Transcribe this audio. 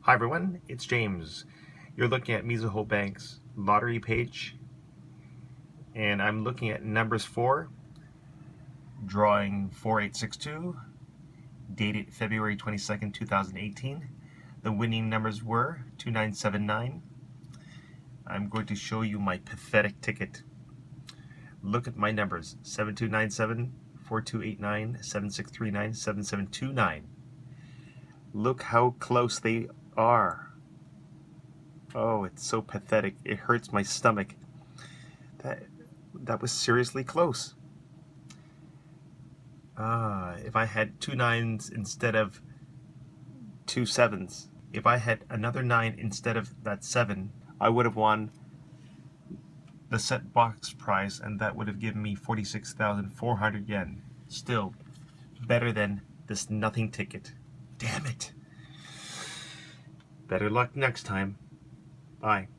Hi everyone, it's James. You're looking at Mizuho Bank's lottery page, and I'm looking at Numbers4, drawing 4862, dated February 22nd, 2018. The winning numbers were 2979. I'm going to show you my pathetic ticket. Look at my numbers: 7297, 4289, 7639, 7729. Look how close they are. Oh, it's so pathetic. It hurts my stomach. That was seriously close. If I had 2 9s instead of 2 7s, if I had another 9 instead of that 7, I would have won the set box prize, and that would have given me 46,400 yen. Still better than this nothing ticket. Damn it. Better luck next time. Bye.